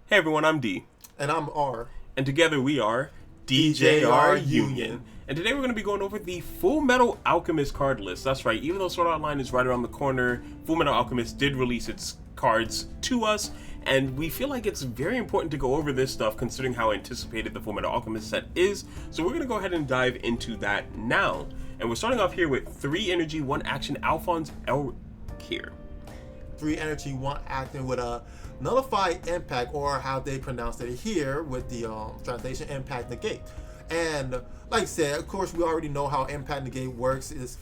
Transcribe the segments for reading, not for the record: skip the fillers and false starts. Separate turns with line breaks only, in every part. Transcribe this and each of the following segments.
Hey everyone, I'm D.
And I'm R.
And together we are
DJR
DJR
Union.
Union. And today we're going to be going over the Full Metal Alchemist card list. That's right, even though Sword Art Online is right around the corner, Full Metal Alchemist did release its cards to us, and we feel like it's very important to go over this stuff considering how anticipated the Full Metal Alchemist set is. So we're going to go ahead and dive into that now. And we're starting off here with 3 energy, 1 action, Alphonse Elric here.
3 energy, 1 acting with a nullified impact, or how they pronounced it here with the translation impact negate. And like I said, of course, we already know how impact negate works. It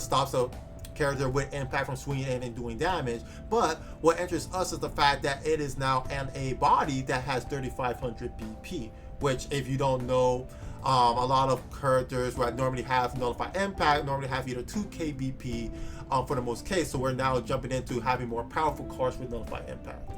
stops a character with impact from swinging in and doing damage. But what interests us is the fact that it is now a body that has 3500 BP, which, if you don't know, a lot of characters that normally have nullified impact normally have either 2k BP for the most case. So we're now jumping into having more powerful cards with nullified impact.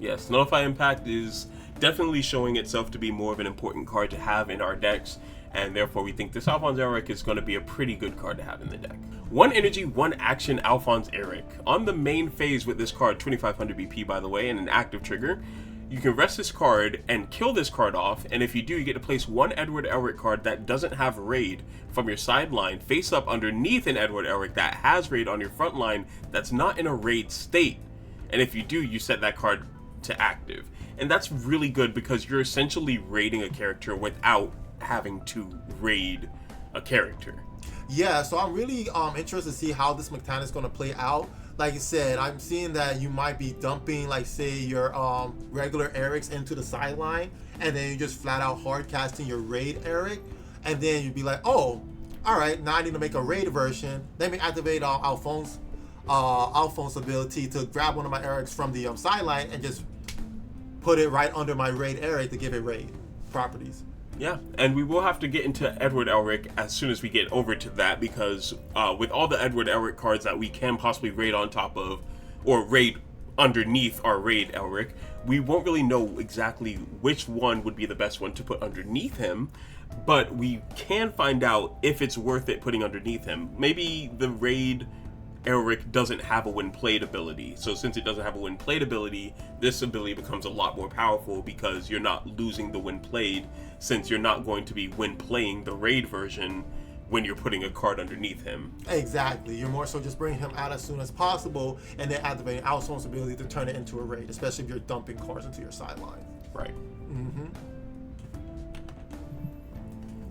Yes, Nullify Impact is definitely showing itself to be more of an important card to have in our decks, and therefore we think this Alphonse Elric is going to be a pretty good card to have in the deck. 1 energy, 1 action, Alphonse Elric. On the main phase with this card, 2500 BP by the way, and an active trigger, you can rest this card and kill this card off, and if you do, you get to place 1 Edward Elric card that doesn't have raid from your sideline face up underneath an Edward Elric that has raid on your front line that's not in a raid state. And if you do, you set that card to active. And that's really good because you're essentially raiding a character without having to raid a character.
Yeah, so I'm really interested to see how this mechanic is going to play out. Like I said, I'm seeing that you might be dumping, like, say, your regular Erics into the sideline, and then you just flat out hard casting your raid Eric, and then you'd be like, oh, all right, now I need to make a raid version. Let me activate Alphonse ability to grab one of my Erics from the sideline and just put it right under my raid Eric to give it raid properties.
Yeah, and we will have to get into Edward Elric as soon as we get over to that, because with all the Edward Elric cards that we can possibly raid on top of, or raid underneath our raid Elric, we won't really know exactly which one would be the best one to put underneath him, but we can find out if it's worth it putting underneath him. Maybe the raid Elric doesn't have a when played ability, so since it doesn't have a when played ability, this ability becomes a lot more powerful because you're not losing the when played, since you're not going to be when playing the raid version when you're putting a card underneath him.
Exactly, you're more so just bringing him out as soon as possible and then activating Alphonse's ability to turn it into a raid, especially if you're dumping cards into your sideline.
Right.
Mm-hmm.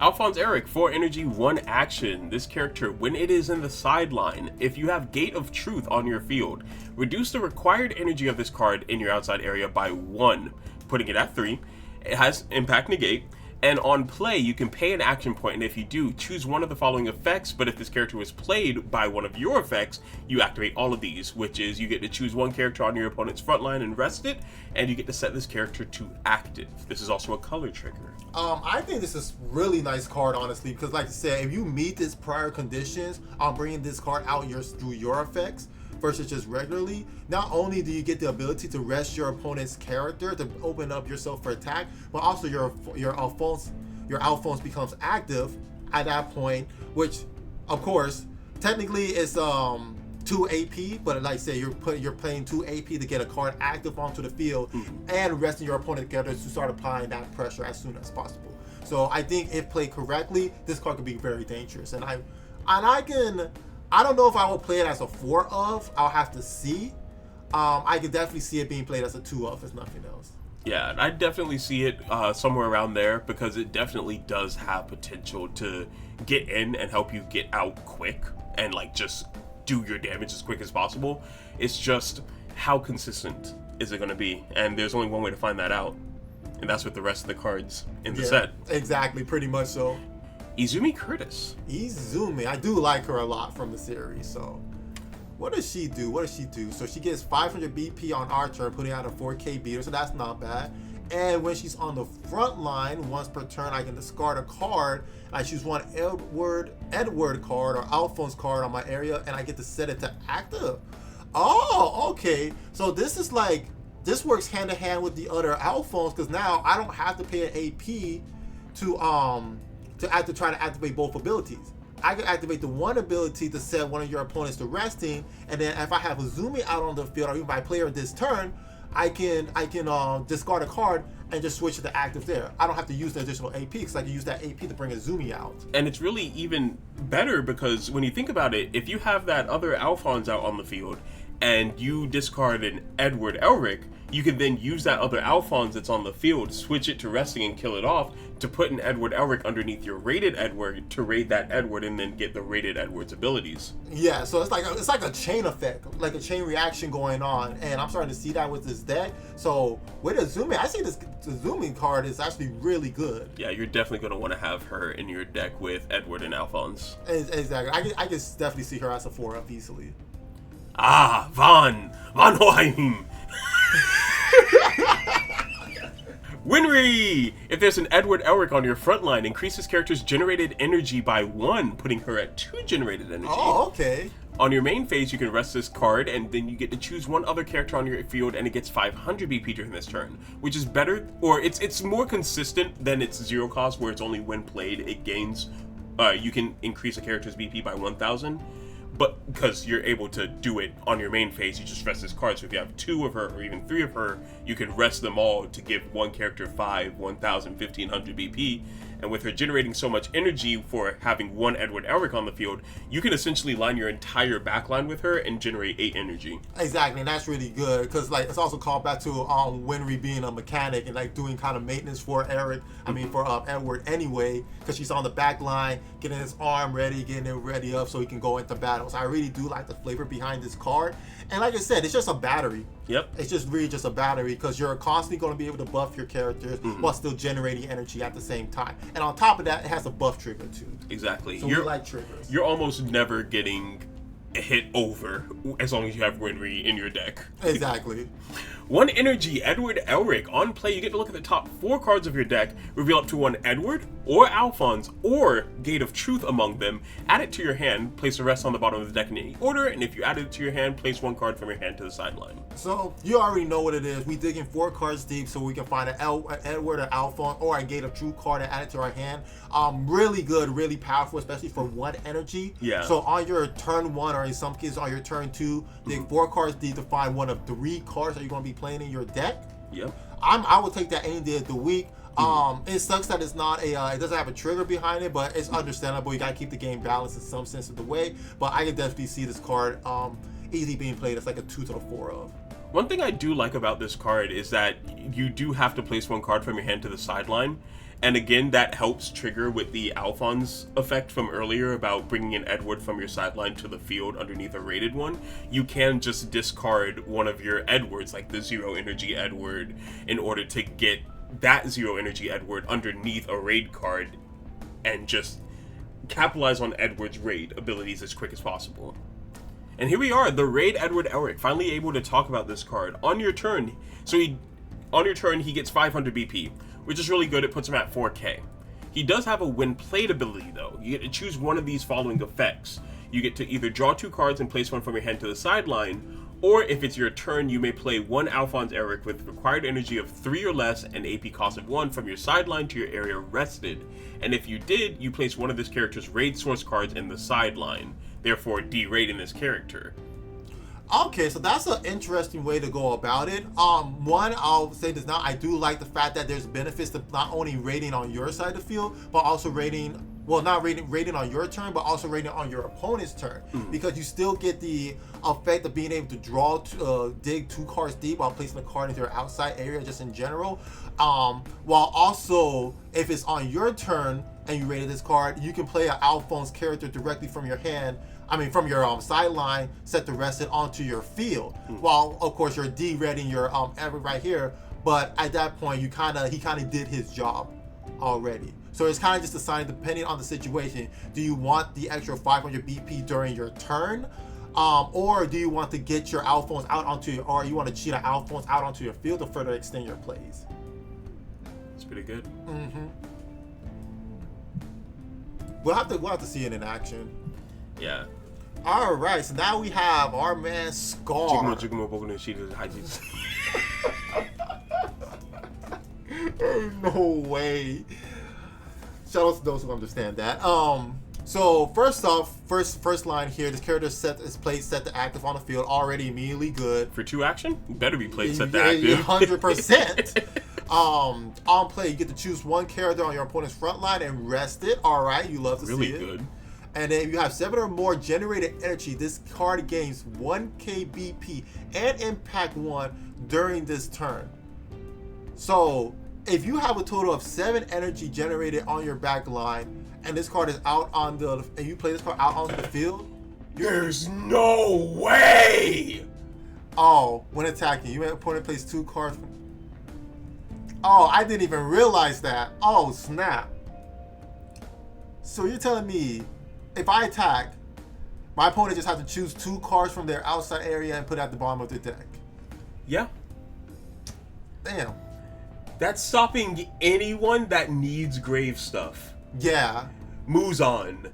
Alphonse Elric, 4 energy, 1 action. This character, when it is in the sideline, if you have Gate of Truth on your field, reduce the required energy of this card in your outside area by 1, putting it at 3. It has impact negate, and on play you can pay an action point, and if you do, choose one of the following effects, but if this character was played by one of your effects, you activate all of these, which is you get to choose 1 character on your opponent's front line and rest it, and you get to set this character to active. This is also a color trigger.
I think this is really nice card, honestly, because like I said, if you meet its prior conditions on bringing this card out through your effects versus just regularly, not only do you get the ability to rest your opponent's character to open up yourself for attack, but also your Alphonse becomes active at that point, which of course technically is 2 AP, but like I say, you're playing 2 AP to get a card active onto the field and resting your opponent together to start applying that pressure as soon as possible. So I think if played correctly, this card could be very dangerous. And I don't know if I will play it as a 4 of. I'll have to see. I could definitely see it being played as a 2 of, if nothing else.
Yeah, I definitely see it somewhere around there, because it definitely does have potential to get in and help you get out quick and like just do your damage as quick as possible. It's just how consistent is it going to be, and there's only one way to find that out, and that's with the rest of the cards in the set.
Exactly, pretty much so.
Izumi Curtis.
Izumi, I do like her a lot from the series. So what does she do? So she gets 500 BP on Archer, putting out a 4k beater, so that's not bad. And when she's on the front line, once per turn, I can discard a card. I choose 1 Edward card or Alphonse card on my area, and I get to set it to active. Oh, okay. So this works hand in hand with the other Alphonse, because now I don't have to pay an AP to try to activate both abilities. I can activate the 1 ability to set one of your opponents to resting, and then if I have Izumi out on the field, or even by player this turn, I can discard a card and just switch it to active there. I don't have to use the additional AP because I can use that AP to bring a Zumi out.
And it's really even better because when you think about it, if you have that other Alphonse out on the field and you discard an Edward Elric, you can then use that other Alphonse that's on the field, switch it to resting and kill it off to put an Edward Elric underneath your rated Edward to raid that Edward and then get the rated Edward's abilities.
Yeah, so it's like a chain effect, like a chain reaction going on, and I'm starting to see that with this deck. So with Azumi, I see this Azumi card is actually really good.
Yeah, you're definitely going to want to have her in your deck with Edward and Alphonse.
Exactly. I can definitely see her as a 4-up easily.
Ah, Van Hoheim! Winry! If there's an Edward Elric on your front line, increase this character's generated energy by 1, putting her at 2 generated energy.
Oh, okay.
On your main phase, you can rest this card, and then you get to choose one other character on your field, and it gets 500 BP during this turn, which is better, or it's more consistent than its 0 cost, where it's only when played, it gains, you can increase a character's BP by 1,000. But because you're able to do it on your main phase, you just rest this card. So if you have 2 of her or even 3 of her, you can rest them all to give one character 5, 1,000, 1,500 BP. And with her generating so much energy for having one Edward Elric on the field, you can essentially line your entire backline with her and generate 8 energy.
Exactly, and that's really good because like it's also called back to Winry being a mechanic and like doing kind of maintenance for Eric. I mean for Edward anyway, because she's on the back line, getting his arm ready, getting it ready up so he can go into battle. So I really do like the flavor behind this card. And like I said, it's just a battery.
Yep.
It's just really just a battery because you're constantly going to be able to buff your characters while still generating energy at the same time. And on top of that, it has a buff trigger too.
Exactly.
So we like triggers.
You're almost never getting hit over as long as you have Winry in your deck.
Exactly.
1 energy, Edward Elric. On play, you get to look at the top 4 cards of your deck, reveal up to 1 Edward or Alphonse or Gate of Truth among them, add it to your hand, place the rest on the bottom of the deck in any order, and if you add it to your hand, place 1 card from your hand to the sideline.
So you already know what it is. We dig in 4 cards deep so we can find an Edward or Alphonse or a Gate of Truth card and add it to our hand. Really good, really powerful, especially for 1 energy.
Yeah.
So on your turn 1 or in some cases on your turn 2, dig 4 cards deep to find one of 3 cards that you're going to be playing in your deck.
Yep.
I would take that any day of the week. It sucks that it's not it doesn't have a trigger behind it, but it's understandable. You gotta keep the game balanced in some sense of the way. But I can definitely see this card easy being played as like a 2 to the 4 of.
One thing I do like about this card is that you do have to place 1 card from your hand to the sideline. And again, that helps trigger with the Alphonse effect from earlier about bringing an Edward from your sideline to the field underneath a rated one. You can just discard one of your Edwards, like the 0 energy Edward, in order to get that 0 energy Edward underneath a raid card and just capitalize on Edward's raid abilities as quick as possible. And here we are, the raid Edward Elric, finally able to talk about this card. On your turn, he gets 500 BP, which is really good. It puts him at 4k. He does have a when played ability though. You get to choose one of these following effects. You get to either draw 2 cards and place 1 from your hand to the sideline, or if it's your turn, you may play 1 Alphonse Elric with required energy of 3 or less and AP cost of 1 from your sideline to your area rested. And if you did, you place one of this character's raid source cards in the sideline, therefore de-raiding this character.
Okay, so that's an interesting way to go about it. One, I'll say this now, I do like the fact that there's benefits to not only rating on your side of the field, but also rating, well, not rating on your turn, but also rating on your opponent's turn. Because you still get the effect of being able to draw, dig 2 cards deep while placing a card into your outside area just in general. While also, if it's on your turn and you rated this card, you can play an Alphonse character directly from your hand, from your sideline, set to rest it onto your field. While of course you're de-rating your Everett right here, but at that point he kind of did his job already. So it's kind of just deciding, depending on the situation, do you want the extra 500 BP during your turn, or do you want to get your Alphonse out onto or you want to cheat an Alphonse out onto your field to further extend your plays?
It's pretty good.
We'll have to see it in action.
Yeah.
All right, so now we have our man Scar. No way. Shout out to those who understand that. So first off, first line here, this character is played set to active on the field already immediately good.
For 2 action, better be played set to active.
100%. On play, you get to choose one character on your opponent's front line and rest it. All right, you love to
Really
see it.
good.
And then you have 7 or more generated energy. This card gains 1 KBP and impact 1 during this turn. So if you have a total of 7 energy generated on your back line, and this card is out on the, and you play this card out onto the field,
There's no way!
oh, when attacking, your opponent plays 2 cards. Oh, I didn't even realize that. Oh, snap. So you're telling me, if I attack, my opponent just has to choose 2 cards from their outside area and put it at the bottom of their deck.
Yeah.
Damn.
That's stopping anyone that needs grave stuff.
Yeah.
Muzan,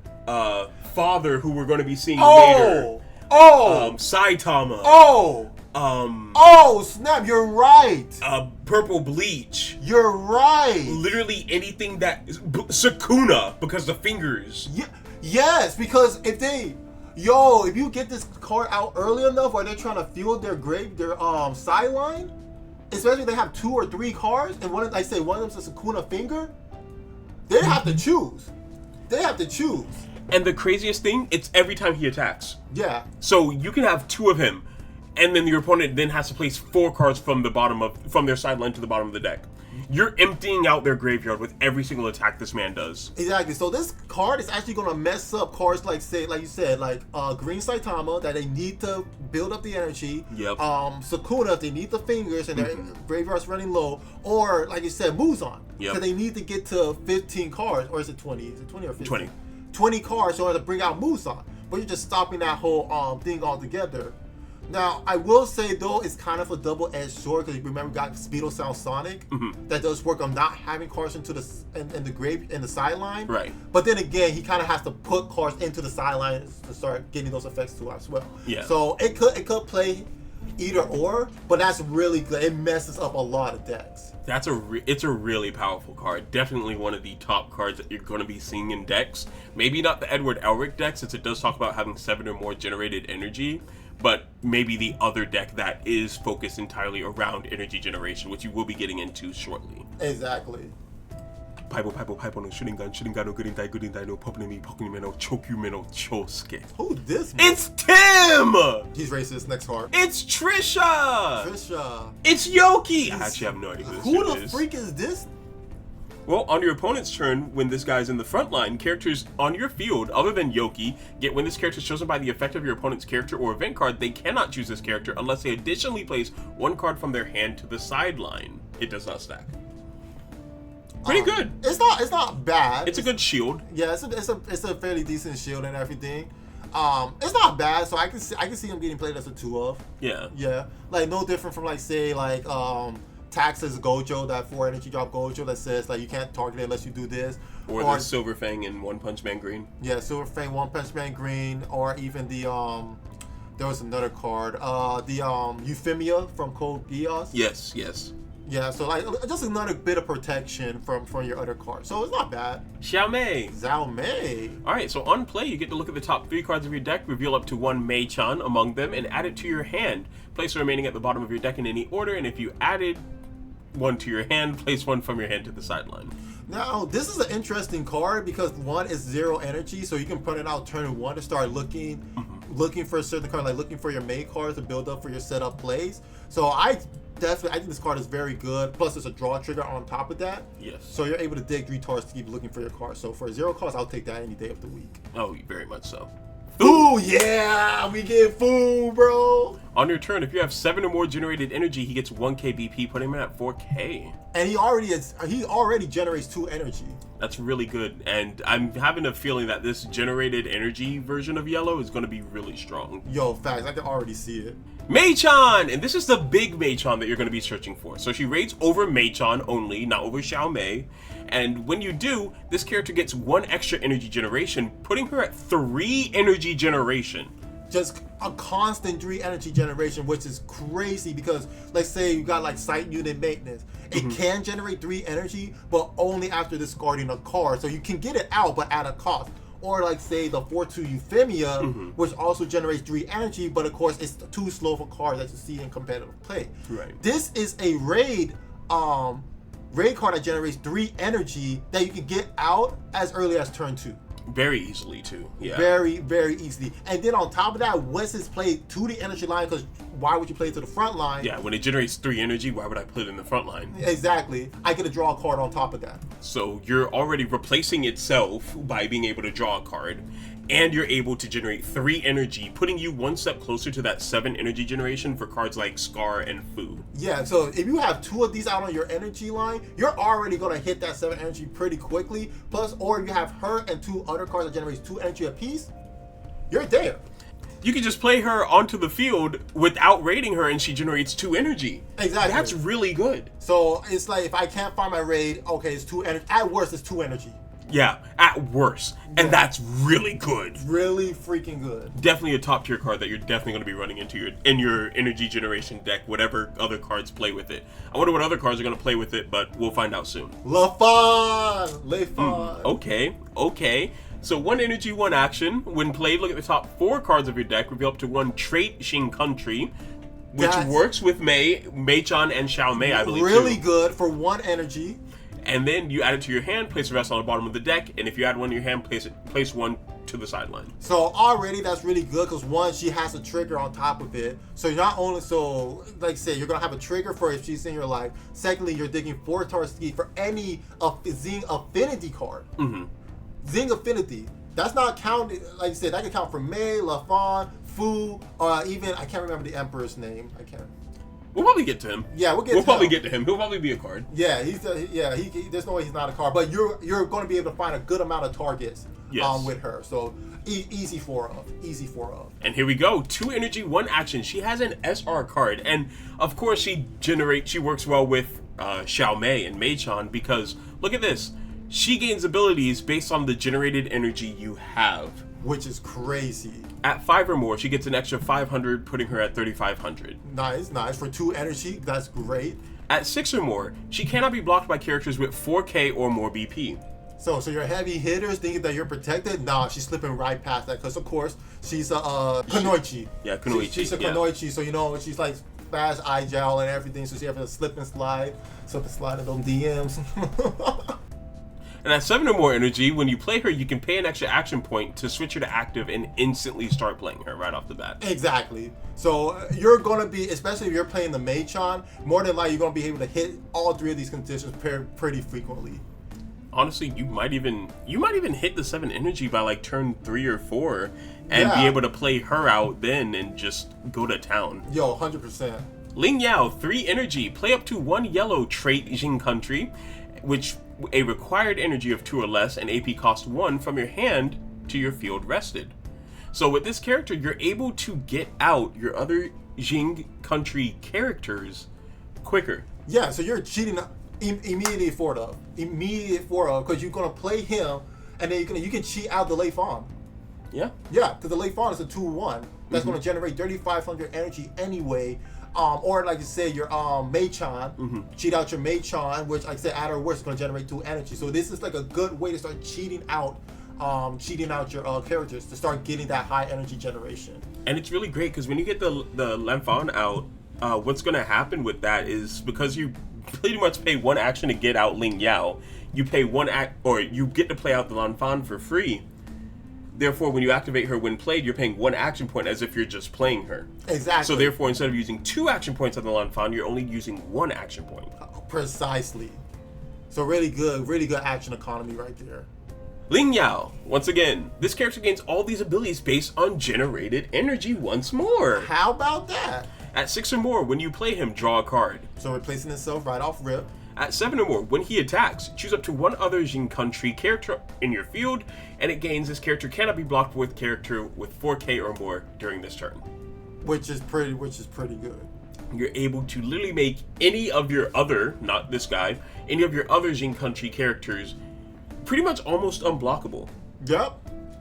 Father, who we're going to be seeing
Oh!
later.
Oh!
Saitama.
Oh! Oh, snap, you're right.
Purple Bleach.
You're right.
Literally anything that is Sakuna, because the fingers.
Yes, because if you get this card out early enough or they're trying to field their sideline, especially if they have 2 or 3 cards, and one of them's a Sakuna finger, they have to choose. They have to choose.
And the craziest thing, it's every time he attacks.
Yeah.
So you can have 2 of him, and then your opponent then has to place 4 cards from their sideline to the bottom of the deck. You're emptying out their graveyard with every single attack this man does.
Exactly. So this card is actually going to mess up cards like you said, Green Saitama, that they need to build up the energy.
Yep.
Sakuna, if they need the fingers and their graveyard's running low, or like you said, Muzan, because they need to get to 15 cards, or is it 20? Is it 20 or 15?
20.
20 cards in order to bring out Muzan, but you're just stopping that whole thing altogether. Now, I will say, though, it's kind of a double-edged sword, because you remember we got Speedo Sound Sonic. That does work on not having cards into the sideline.
Right.
But then again, he kind of has to put cards into the sideline to start getting those effects too as well.
Yeah.
So it could play either or, but that's really good. It messes up a lot of decks.
It's a really powerful card. Definitely one of the top cards that you're going to be seeing in decks. Maybe not the Edward Elric deck, since it does talk about having 7 or more generated energy, but maybe the other deck that is focused entirely around energy generation, which you will be getting into shortly.
Exactly.
Paipo no Sharingan no Gurindai no Pokemon no Chokyume no Chosuke.
Who's this?
It's Tim!
He's racist. Next card.
It's Trisha! It's Yoki! I actually have no idea
who the freak is this?
Well, on your opponent's turn, when this guy's in the front line, characters on your field, other than Yoki, when this character is chosen by the effect of your opponent's character or event card, they cannot choose this character unless they additionally place 1 card from their hand to the sideline. It does not stack. Pretty good.
It's not bad.
It's a good shield.
Yeah, it's a fairly decent shield and everything. It's not bad, so I can see him getting played as a 2-of.
Yeah.
Yeah. Like no different from Tax's Gojo, that 4 energy drop Gojo that says you can't target it unless you do this.
Or the Silver Fang in One Punch Man Green.
Yeah, Silver Fang, One Punch Man Green, or even the there was another card, the Euphemia from Code Geass.
Yes.
Yeah, so just another bit of protection from your other cards. So it's not bad.
Xiao Mei. Alright, so on play, you get to look at the top 3 cards of your deck, reveal up to 1 Mei-chan among them, and add it to your hand. Place the remaining at the bottom of your deck in any order, and if you added 1 to your hand, place 1 from your hand to the sideline.
Now, this is an interesting card because 1 is 0 energy, so you can put it out turn 1 to start looking for a certain card, looking for your main cards to build up for your setup plays. So I think this card is very good. Plus, there's a draw trigger on top of that.
Yes.
So you're able to dig 3 cards to keep looking for your cards. So for 0 cost, I'll take that any day of the week.
Oh, very much so.
Ooh, yeah! We get food, bro!
On your turn, if you have 7 or more generated energy, he gets 1k BP, putting him at 4k.
And he already generates 2 energy.
That's really good, and I'm having a feeling that this generated energy version of Yellow is going to be really strong.
Yo, facts, I can already see it.
Mei-chan! And this is the big Mei-chan that you're going to be searching for. So she raids over Mei-chan only, not over Xiao Mei. And when you do, this character gets 1 extra energy generation, putting her at 3 energy generation.
Just a constant 3 energy generation, which is crazy because let's say you got site unit maintenance. It can generate 3 energy, but only after discarding a card. So you can get it out, but at a cost. or like say the 4-2 Euphemia, which also generates 3 energy, but of course it's too slow for cards that you see in competitive play.
Right.
This is a raid card that generates 3 energy that you can get out as early as turn 2.
Very easily too. Yeah.
Very, very easily. And then on top of that, once it's played to the energy line, because why would you play it to the front line?
Yeah, when it generates 3 energy, why would I put it in the front line?
Exactly. I get to draw a card on top of that.
So you're already replacing itself by being able to draw a card, and you're able to generate 3 energy, putting you one step closer to that 7 energy generation for cards like Scar and Fu.
Yeah, so if you have 2 of these out on your energy line, you're already going to hit that 7 energy pretty quickly. Plus, or you have her and 2 other cards that generates 2 energy apiece, you're there.
You can just play her onto the field without raiding her, and she generates 2 energy.
Exactly.
That's really good.
So it's like if I can't find my raid, okay, it's 2 energy. At worst, it's 2 energy.
Yeah, at worst. And that's really good.
Really freaking good.
Definitely a top tier card that you're definitely going to be running into in your energy generation deck, whatever other cards play with it. I wonder what other cards are going to play with it, but we'll find out soon.
Le
Okay. So 1 energy, 1 action. When played, look at the top 4 cards of your deck. Reveal up to 1 trait Xing Country, which works with Mei-chan, and Xiao Mei, I believe.
Really good for 1 energy.
And then you add it to your hand, place the rest on the bottom of the deck, and if you add 1 to your hand, place 1 to the sideline.
So already that's really good because 1, she has a trigger on top of it. So you're not only, like I said, you're gonna have a trigger for if she's in your life. Secondly, you're digging 4 Tarski for any Zing Affinity card. Zing Affinity. That's not counted, like I said, that can count for Mei, Lafon, Fu, even, I can't remember the Emperor's name. I can't.
We'll probably get to him.
Yeah, we'll
probably get to him. He'll probably be a card.
Yeah, there's no way he's not a card, but you're going to be able to find a good amount of targets with her. So easy 4 of.
And here we go. 2 energy, 1 action. She has an SR card, and of course she works well with Xiao Mei and Mei-chan because look at this. She gains abilities based on the generated energy you have,
which is crazy.
At 5 or more, she gets an extra 500, putting her at 3,500.
Nice. For 2 energy, that's great.
At 6 or more, she cannot be blocked by characters with 4K or more BP.
So your heavy hitters thinking that you're protected? Nah, she's slipping right past that because, of course, she's a Kunoichi.
Yeah, Kunoichi.
She's a Kunoichi, so, she's like fast eye gel and everything, so she has to slip and slide in those DMs.
And at 7 or more energy, when you play her, you can pay an extra action point to switch her to active and instantly start playing her right off the bat.
Exactly. So you're going to be, especially if you're playing the Mei-chan, more than likely you're going to be able to hit all 3 of these conditions pretty frequently.
Honestly, you might even hit the 7 energy by like turn 3 or 4 and be able to play her out then and just go to town.
Yo, 100%.
Ling Yao, 3 energy. Play up to 1 yellow trait Xing Country, which a required energy of 2 or less and AP cost 1 from your hand to your field rested. So with this character, you're able to get out your other Xing Country characters quicker.
Yeah, so you're cheating immediately for because you're gonna play him, and then you can cheat out the Lei Fan.
Yeah,
because the Lei Fan is a 2/1 that's gonna generate 3,500 energy anyway. Or like you say, your Mei-chan, cheat out your Mei-chan, which like I said, at or worst is gonna generate 2 energy. So this is like a good way to start cheating out your characters to start getting that high energy generation.
And it's really great because when you get the Lanfan out, what's gonna happen with that is because you pretty much pay 1 action to get out Ling Yao, you pay you get to play out the Lanfan for free. Therefore, when you activate her when played, you're paying 1 action point as if you're just playing her.
Exactly.
So therefore, instead of using 2 action points on the Lanfan, you're only using 1 action point.
Precisely. So really good action economy right there.
Ling Yao. Once again, this character gains all these abilities based on generated energy once more.
How about that?
At 6 or more, when you play him, draw a card.
So replacing itself right off rip.
At 7 or more, when he attacks, choose up to 1 other Xing Country character in your field, and it gains this character cannot be blocked with character with 4K or more during this turn.
Which is pretty good.
You're able to literally make any of your other, not this guy, any of your other Xing Country characters pretty much almost unblockable.
Yep.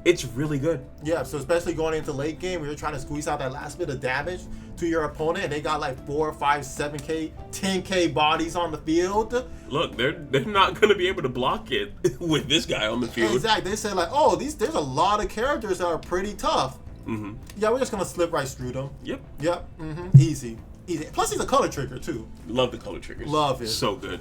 It's really good.
Yeah, so especially going into late game where you're trying to squeeze out that last bit of damage to your opponent and they got like 4, 5, 7K, 10K bodies on the field.
Look, they're not going to be able to block it with this guy on the field.
Exactly. They say like, oh, there's a lot of characters that are pretty tough.
Mm-hmm.
Yeah, we're just going to slip right through them.
Yep.
Easy. Plus he's a color trigger too.
Love the color triggers.
Love it.
So good.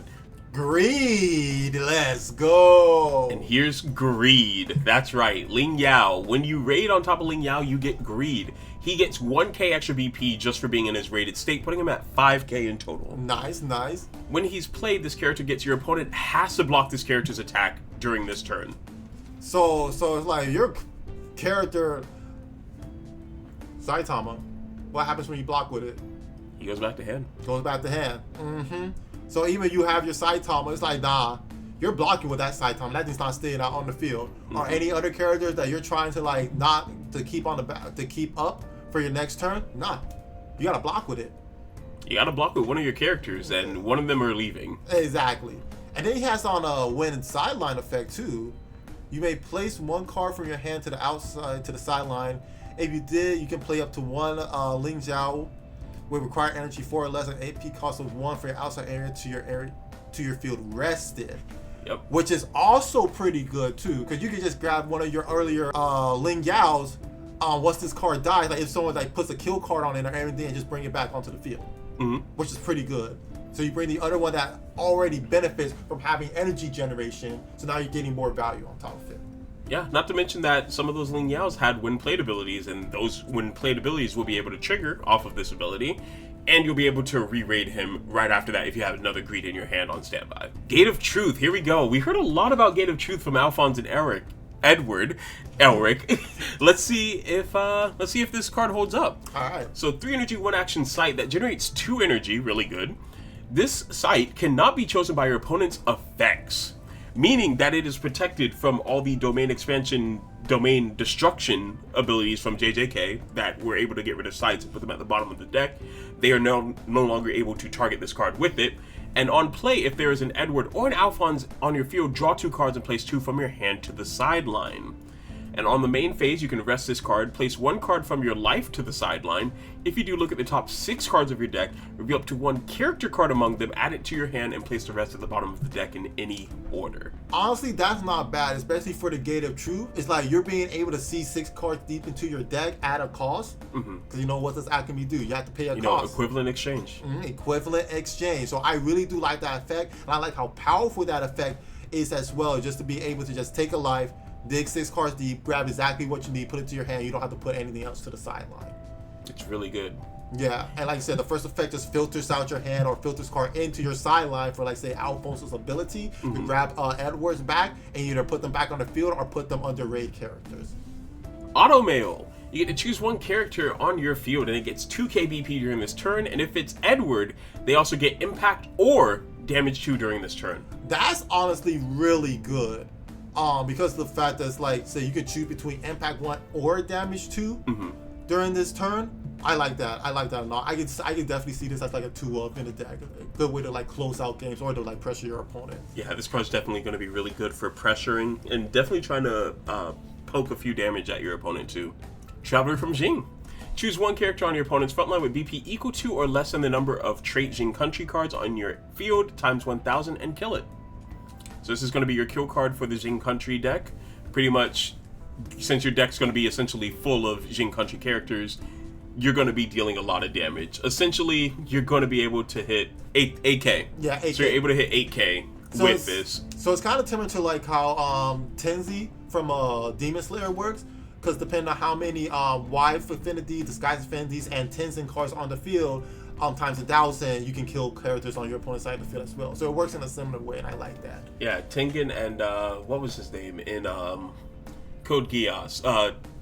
Greed, let's go.
And here's Greed. That's right, Ling Yao. When you raid on top of Ling Yao, you get Greed. He gets 1k extra BP just for being in his raided state, putting him at 5k in total.
Nice.
When he's played, this character gets your opponent has to block this character's attack during this turn.
So it's like your character, Saitama, what happens when you block with it?
He goes back to hand.
Goes back to hand. So even you have your Saitama, it's like, nah, you're blocking with that Saitama. That thing's not staying out on the field. Or any other characters that you're trying to like not to keep on the back to keep up for your next turn, nah. You gotta block with it.
You gotta block with one of your characters, and one of them are leaving.
Exactly. And then he has on a win sideline effect too. You may place one card from your hand to the outside to the sideline. If you did, you can play up to one Ling Zhao with required energy 4 or less, an AP cost of 1 for your outside area to your field rested.
Yep.
Which is also pretty good too, because you can just grab one of your earlier Ling Yao's. Once this card dies, like if someone like puts a kill card on it or everything, and just bring it back onto the field, which is pretty good. So you bring the other one that already benefits from having energy generation, so now you're getting more value on top of it.
Yeah, not to mention that some of those Ling Yaos had win played abilities, and those win played abilities will be able to trigger off of this ability, and you'll be able to re-raid him right after that if you have another Greed in your hand on standby. Gate of Truth, here we go. We heard a lot about Gate of Truth from Alphonse and Elric. let's see if this card holds up.
All right.
So 3 energy, 1 action sight that generates 2 energy, really good. This sight cannot be chosen by your opponent's effects, meaning that it is protected from all the domain expansion, domain destruction abilities from JJK that were able to get rid of sights and put them at the bottom of the deck. They are no longer able to target this card with it. And on play, if there is an Edward or an Alphonse on your field, draw 2 cards and place 2 from your hand to the sideline. And on the main phase, you can rest this card, place 1 card from your life to the sideline. If you do, look at the top 6 cards of your deck, reveal up to 1 character card among them, add it to your hand, and place the rest at the bottom of the deck in any order.
Honestly, that's not bad, especially for the Gate of Truth. It's like you're being able to see 6 cards deep into your deck at a cost. Because you know what does alchemy do? You have to pay a cost.
Equivalent exchange.
Equivalent exchange. So I really do like that effect, and I like how powerful that effect is as well, just to be able to just take a life, dig 6 cards deep, grab exactly what you need, put it to your hand. You don't have to put anything else to the sideline.
It's really good.
Yeah, and like I said, the first effect just filters out your hand or filters card into your sideline for, like, say, Alphonse's ability. You grab Edward's back and you either put them back on the field or put them under raid characters.
Auto mail. You get to choose 1 character on your field and it gets 2k BP during this turn. And if it's Edward, they also get impact or damage 2 during this turn.
That's honestly really good. Because of the fact that it's like, say, you can choose between impact 1 or damage 2 during this turn. I like that. I like that a lot. I can definitely see this as like a 2-up in the deck. A good way to like close out games or to like pressure your opponent.
Yeah, this card's definitely going to be really good for pressuring and definitely trying to poke a few damage at your opponent too. Traveler from Jing. Choose 1 character on your opponent's frontline with BP equal to or less than the number of trait Jing country cards on your field times 1,000 and kill it. So this is going to be your kill card for the Jing country deck. Pretty much, since your deck's going to be essentially full of Jing country characters, you're going to be dealing a lot of damage. Essentially, you're going to be able to hit 8k.
Yeah, 8k.
So you're able to hit 8k with this.
So it's kind of similar to like how Tenzi from Demon Slayer works. Because depending on how many Wife Affinity, Disguise Affinities, and Tenzin cards on the field, times 1,000, you can kill characters on your opponent's side of the field as well. So it works in a similar way, and I like that.
Yeah, Tengen and what was his name in Code Geass?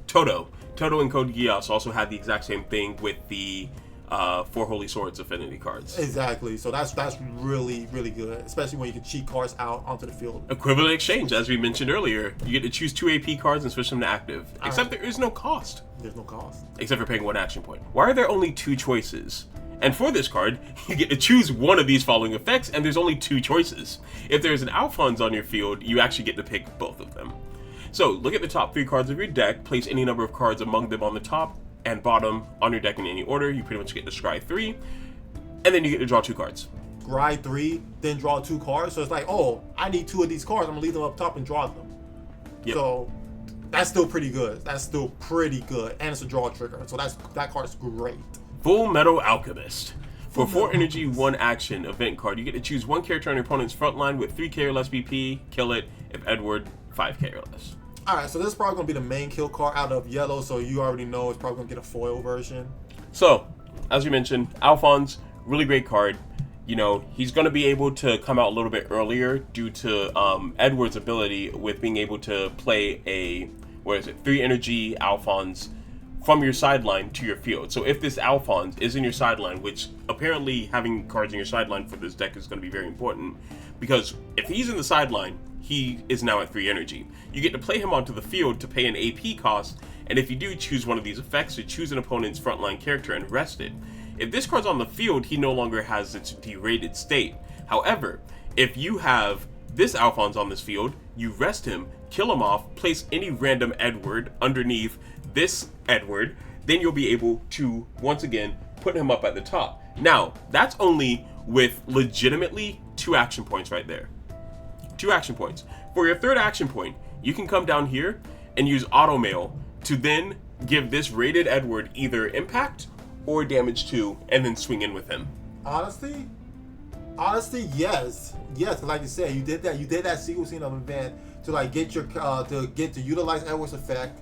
Toto. Toto and Code Geass also had the exact same thing with the 4 Holy Swords affinity cards.
Exactly. So that's really, really good, especially when you can cheat cards out onto the field.
Equivalent exchange, as we mentioned earlier. You get to choose 2 AP cards and switch them to active. Except there is no cost.
There's no cost.
Except for paying 1 action point. Why are there only 2 choices? And for this card, you get to choose one of these following effects, and there's only 2 choices. If there's an Alphonse on your field, you actually get to pick both of them. So look at the top 3 cards of your deck, place any number of cards among them on the top and bottom on your deck in any order. You pretty much get to scry 3, and then you get to draw 2 cards.
Scry 3, then draw 2 cards. So it's like, oh, I need 2 of these cards. I'm gonna leave them up top and draw them. Yep. So that's still pretty good. And it's a draw trigger. So that card's great.
Full Metal Alchemist. For 4 energy, 1 action event card, you get to choose 1 character on your opponent's front line with 3k or less BP, kill it. If Edward, 5k or less.
Alright, so this is probably going to be the main kill card out of yellow, so you already know it's probably going to get a foil version.
So, as you mentioned, Alphonse, really great card. You know, he's going to be able to come out a little bit earlier due to Edward's ability with being able to play a, 3 energy Alphonse from your sideline to your field. So if this Alphonse is in your sideline, which apparently having cards in your sideline for this deck is going to be very important, because if he's in the sideline, he is now at 3 energy. You get to play him onto the field to pay an AP cost, and if you do choose one of these effects, to choose an opponent's frontline character and rest it. If this card's on the field, he no longer has its derated state. However, if you have this Alphonse on this field, you rest him, kill him off, place any random Edward underneath this Edward, then you'll be able to, once again, put him up at the top. Now, that's only with legitimately 2 action points right there. 2 action points. For your 3rd action point, you can come down here and use auto mail to then give this rated Edward either impact or damage 2 and then swing in with him.
Honestly, yes. Yes, like you said, you did that sequencing of event to like get your to utilize Edward's effect,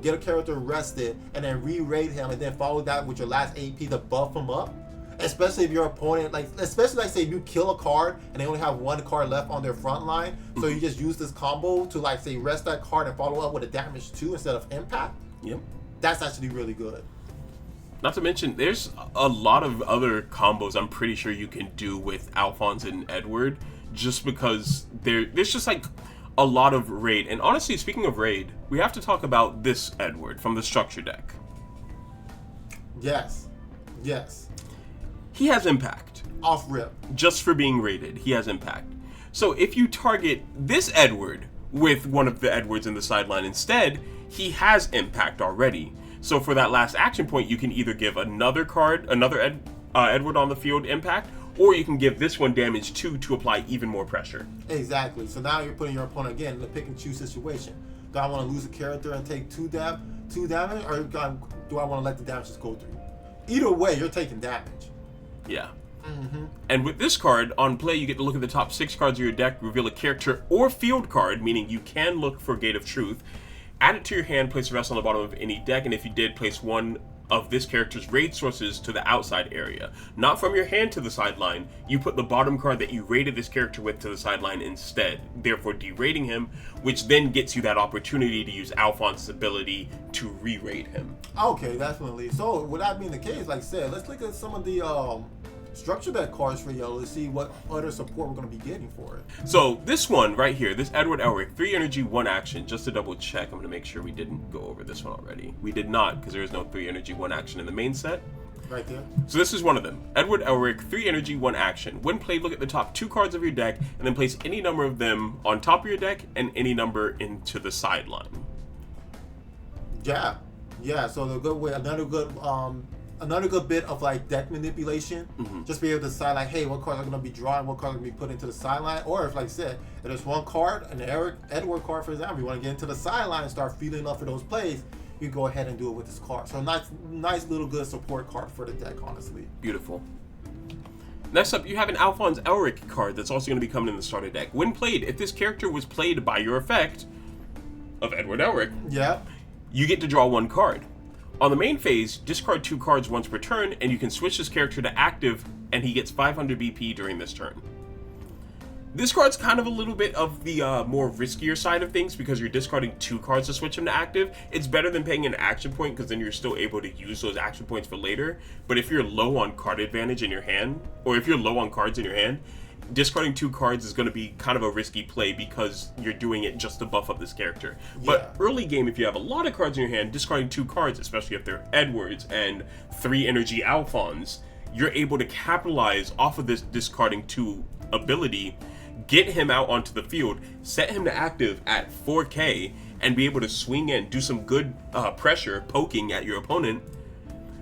get a character rested, and then re-rate him, and then follow that with your last AP to buff him up. Especially if your opponent, especially say if you kill a card and they only have 1 card left on their front line, so you just use this combo to like say rest that card and follow up with a damage 2 instead of impact.
Yep.
That's actually really good.
Not to mention, there's a lot of other combos I'm pretty sure you can do with Alphonse and Edward, just because there's just like a lot of raid. And honestly, speaking of raid, we have to talk about this Edward from the structure deck.
Yes.
He has impact.
Off rip.
Just for being rated, he has impact. So if you target this Edward with one of the Edwards in the sideline instead, he has impact already. So for that last action point, you can either give another Edward on the field impact, or you can give this one damage 2 to apply even more pressure.
Exactly. So now you're putting your opponent again in a pick and choose situation. Do I want to lose a character and take 2 damage, or do I want to let the damage just go through? Either way, you're taking damage.
Yeah. And with this card, on play, you get to look at the top 6 cards of your deck, reveal a character or field card, meaning you can look for Gate of Truth, add it to your hand, place the rest on the bottom of any deck, and if you did, place one of this character's raid sources to the outside area. Not from your hand to the sideline, you put the bottom card that you rated this character with to the sideline instead, therefore derating him, which then gets you that opportunity to use Alphonse's ability to re-rate him.
Okay, definitely. So with that being the case, like I said, let's look at some of the structure deck cards for yellow to see what other support we're going to be getting for it.
So this one right here, this Edward Elric, 3 energy, 1 action. Just to double check, I'm going to make sure we didn't go over this one already. We did not, because there is no 3 energy, 1 action in the main set.
Right there.
So this is one of them. Edward Elric, 3 energy, 1 action. When played, look at the top 2 cards of your deck, and then place any number of them on top of your deck and any number into the sideline.
Yeah. So the good way, another good bit of like deck manipulation, just be able to decide like, hey, what cards are going to be drawing, what cards are going to be put into the sideline, or if, like I said, if there's one card, an Edward card, for example, you want to get into the sideline and start feeling up for those plays, you can go ahead and do it with this card. So nice little good support card for the deck, honestly.
Beautiful. Next up, you have an Alphonse Elric card that's also going to be coming in the starter deck. When played, if this character was played by your effect of Edward Elric, you get to draw 1 card. On the main phase, discard 2 cards once per turn, and you can switch this character to active, and he gets 500 BP during this turn. This card's kind of a little bit of the more riskier side of things, because you're discarding 2 cards to switch him to active. It's better than paying an action point, because then you're still able to use those action points for later. But if you're low on card advantage in your hand, or if you're low on cards in your hand, discarding 2 cards is going to be kind of a risky play because you're doing it just to buff up this character. But early game, if you have a lot of cards in your hand, discarding 2 cards, especially if they're Edwards and 3 energy Alphonse, you're able to capitalize off of this discarding 2 ability, get him out onto the field, set him to active at 4k, and be able to swing in, do some good pressure poking at your opponent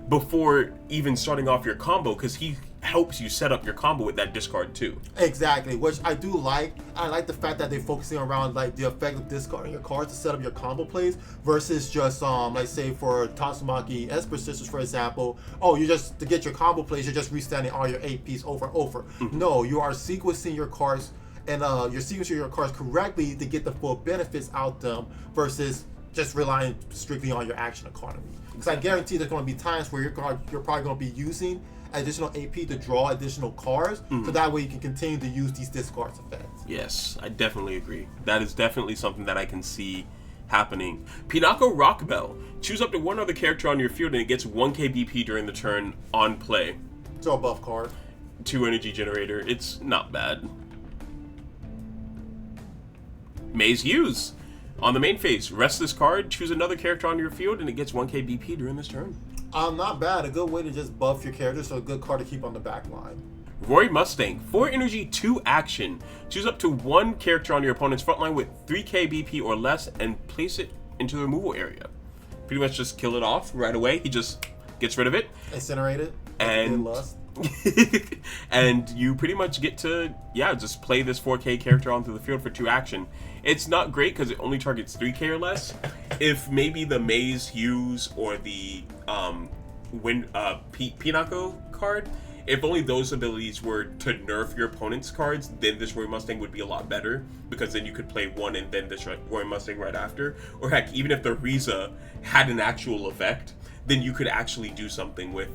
before even starting off your combo, because he helps you set up your combo with that discard too.
Exactly, which I do like. I like the fact that they're focusing around like the effect of discarding your cards to set up your combo plays versus just like say for Tatsumaki Esper Sisters, for example, you just to get your combo plays, you're just restanding all your APs over and over. No, you are sequencing your cards and you're sequencing your cards correctly to get the full benefits out them versus just relying strictly on your action economy. Because I guarantee there's going to be times where you're probably going to be using additional AP to draw additional cards, so that way you can continue to use these discards effects.
Yes, I definitely agree. That is definitely something that I can see happening. Pinako Rock Bell. Choose up to one other character on your field and it gets 1k BP during the turn on play.
So a buff card.
2 energy generator. It's not bad. Maze Hughes. On the main phase, rest this card, choose another character on your field, and it gets 1k BP during this turn.
Not bad. A good way to just buff your character, so a good card to keep on the back line.
Roy Mustang, 4 energy, 2 action. Choose up to one character on your opponent's front line with 3k BP or less and place it into the removal area. Pretty much just kill it off right away. He just gets rid of it.
Incinerate it.
And
lust.
and you pretty much get to, just play this 4k character onto the field for 2 action. It's not great because it only targets 3k or less. If maybe the Maze Hughes or the Pinako card, if only those abilities were to nerf your opponent's cards, then this Roy Mustang would be a lot better, because then you could play one and then this Roy Mustang right after. Or heck, even if the Riza had an actual effect, then you could actually do something with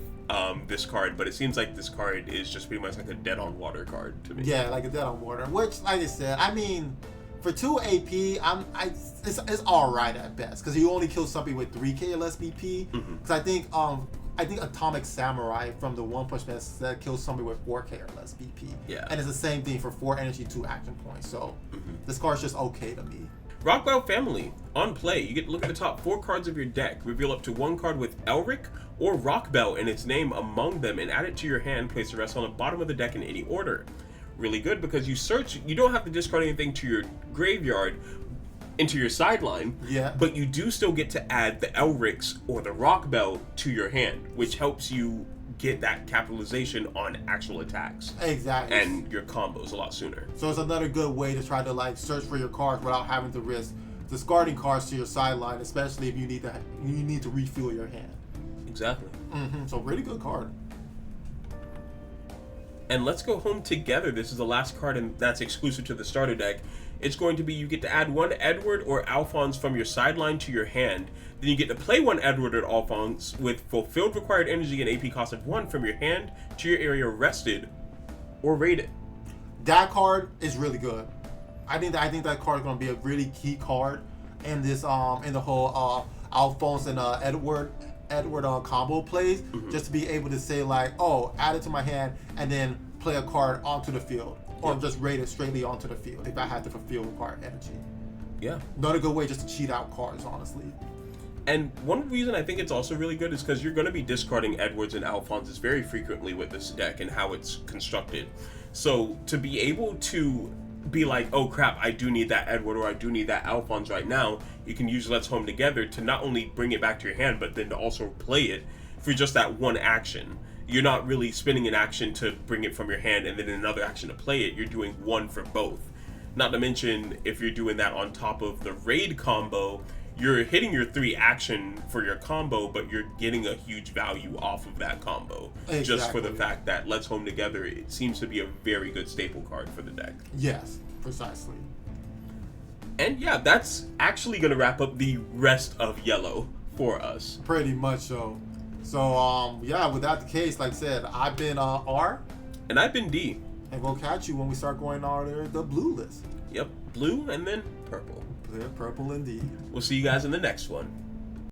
this card. But it seems like this card is just pretty much like a dead on water card to me.
Yeah, like a dead on water, which, like I said, I mean, for 2 AP, it's all right at best, because you only kill something with 3k or less BP. Because I think Atomic Samurai from the One Punch Man that kills somebody with 4k or less BP.
Yeah.
And it's the same thing for 4 energy, 2 action points. So this card's just okay to me.
Rockwell Family. On play, you get to look at the top 4 cards of your deck, reveal up to 1 card with Elric or Rockbell in its name among them, and add it to your hand. Place the rest on the bottom of the deck in any order. Really good, because you don't have to discard anything to your graveyard into your sideline, but you do still get to add the Elrics or the Rockbell to your hand, which helps you get that capitalization on actual attacks.
Exactly.
And your combos a lot sooner.
So it's another good way to try to like search for your cards without having to risk discarding cards to your sideline, especially if you need to refuel your hand.
Exactly.
So really good card.
And Let's Go Home Together. This is the last card, and that's exclusive to the starter deck. It's going to be, you get to add 1 Edward or Alphonse from your sideline to your hand. Then you get to play 1 Edward or Alphonse with fulfilled required energy and AP cost of 1 from your hand to your area rested or raided.
That card is really good. I think that card is going to be a really key card in this in the whole Alphonse and Edward combo plays, just to be able to say like, add it to my hand and then play a card onto the field, or just raid it straightly onto the field if I had to fulfill required energy.
Yeah.
Not a good way just to cheat out cards, honestly.
And one reason I think it's also really good is because you're going to be discarding Edwards and Alphonses very frequently with this deck and how it's constructed. So to be able to be like, oh crap, I do need that Edward or I do need that Alphonse right now, you can use Let's Home Together to not only bring it back to your hand, but then to also play it for just that one action. You're not really spending an action to bring it from your hand and then another action to play it. You're doing one for both. Not to mention, if you're doing that on top of the raid combo, you're hitting your 3 action for your combo, but you're getting a huge value off of that combo.
Exactly.
Just for the fact that Let's Home Together, it seems to be a very good staple card for the deck.
Yes, precisely.
And yeah, that's actually going to wrap up the rest of Yellow for us.
Pretty much so. So, with that the case, like I said, I've been R.
And I've been D.
And we'll catch you when we start going on the blue list.
Yep, blue and then purple.
Purple indeed.
We'll see you guys in the next one.